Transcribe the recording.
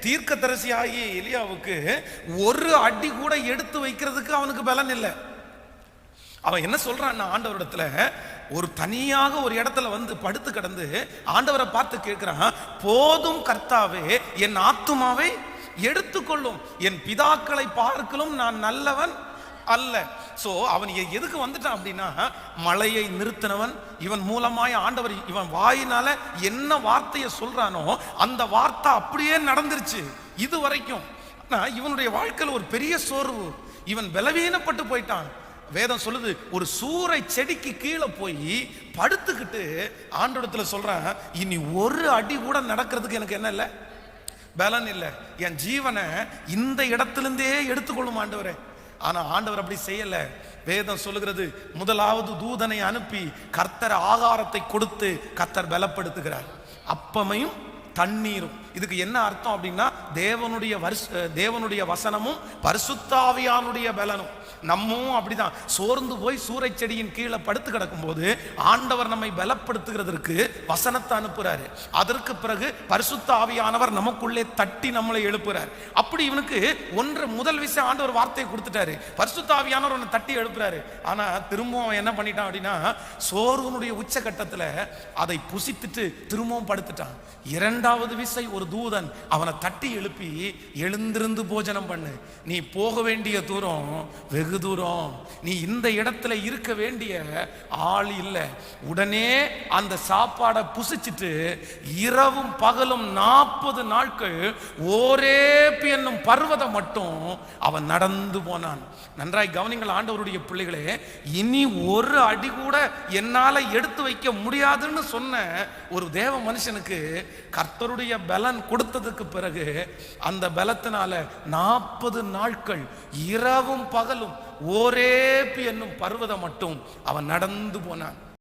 தீர்க்கதரிசியாகிய எலியாவுக்கு ஒரு அடி கூட எடுத்து வைக்கிறதுக்கு அவனுக்கு பலன் இல்லை. அவன் என்ன சொல்றான் ஆண்டவரிடத்துல, ஒரு தனியாக ஒரு இடத்துல வந்து படுத்து கிடந்து ஆண்டவரை பார்த்து கேட்கிறான், போதும் கர்த்தாவே, என் ஆத்துமாவை எடுத்துக்கொள்ளும், என் பிதாக்களை பார்க்கலும் நான் நல்லவன் அல்ல. சோ அவன் எதுக்கு வந்துட்டான் அப்படின்னா, மழையை நிறுத்தினவன் இவன் மூலமாய் ஆண்டவர் இவன் வாயினால என்ன வார்த்தையை சொல்றானோ அந்த வார்த்தை அப்படியே நடந்துருச்சு இது வரைக்கும். இவனுடைய வாழ்க்கையில் ஒரு பெரிய சோர்வு, இவன் பலவீனப்பட்டு போயிட்டான். வேதம் சொல்லுது, ஒரு சூறை செடிக்கு கீழே போய் படுத்துக்கிட்டு ஆண்டவரிடத்துல சொல்றான், இனி ஒரு அடி கூட நடக்கிறதுக்கு எனக்கு என்ன இல்லை, பலன் இல்லை, என் ஜீவனை இந்த இடத்திலிருந்தே எடுத்துக்கொள்ளும் ஆண்டவரே. ஆனா ஆண்டவர் அப்படி செய்யல. வேதம் சொல்லுகிறது, முதலாவது தூதனை அனுப்பி கர்த்தர் ஆகாரத்தை கொடுத்து கர்த்தர் பலப்படுத்துகிறார், அப்பமையும் தண்ணீரும். இதுக்கு என்ன அர்த்தம் அப்படின்னா, தேவனுடைய வசனமும் பரிசுத்த ஆவியானுடைய பலனும். நம்மும் அப்படிதான் சோர்ந்து போய் சூறை செடியின் கீழே படுத்து கிடக்கும் போது ஆண்டவர் நம்மை பலப்படுத்துகிறதற்கு வசனத்தை அனுப்புறாரு. அதற்கு பிறகு பரிசுத்த ஆவியானவர் நமக்குள்ளே தட்டி நம்மளை எழுப்புறார். அப்படி இவனுக்கு முதல் விஷயம் ஆண்டவர் வார்த்தையை கொடுத்துட்டாரு, பரிசுத்த ஆவியானவர் அவனை தட்டி எழுப்புறாரு. ஆனா திரும்பவும் அவன் என்ன பண்ணிட்டான் அப்படின்னா, சோர்வனுடைய உச்சகட்டத்தில் அதை புசித்துட்டு திரும்பவும் படுத்துட்டான். இரண்டாவது விசை ஒரு தூதன் அவனை தட்டி எழுப்பி, எழுந்திருந்து போஜனம் பண்ணு, நீ போக வேண்டிய தூரம் வெகு தூரம், நீ இந்த இடத்துல இருக்க வேண்டிய ஆள் இல்லை. உடனே அந்த சாப்பாடை புசிச்சிட்டு இரவும் பகலும் 40 நாட்கள் ஓரேப் என்னும் பர்வதம் மட்டும் அவன் நடந்து போனான். நன்றாய் கவனிங்கள் ஆண்டவருடைய பிள்ளைகளே, இனி ஒரு அடி கூட என்னால எடுத்து வைக்க முடியாதுன்னு சொன்ன ஒரு தேவ மனுஷனுக்கு கர்த்தருடைய பலன் கொடுத்ததுக்கு பிறகு அந்த பலத்தினால 40 நாட்கள் இரவும் பகலும் ஓரேப் என்னும் பர்வதம் மட்டும் அவன் நடந்து போனான்.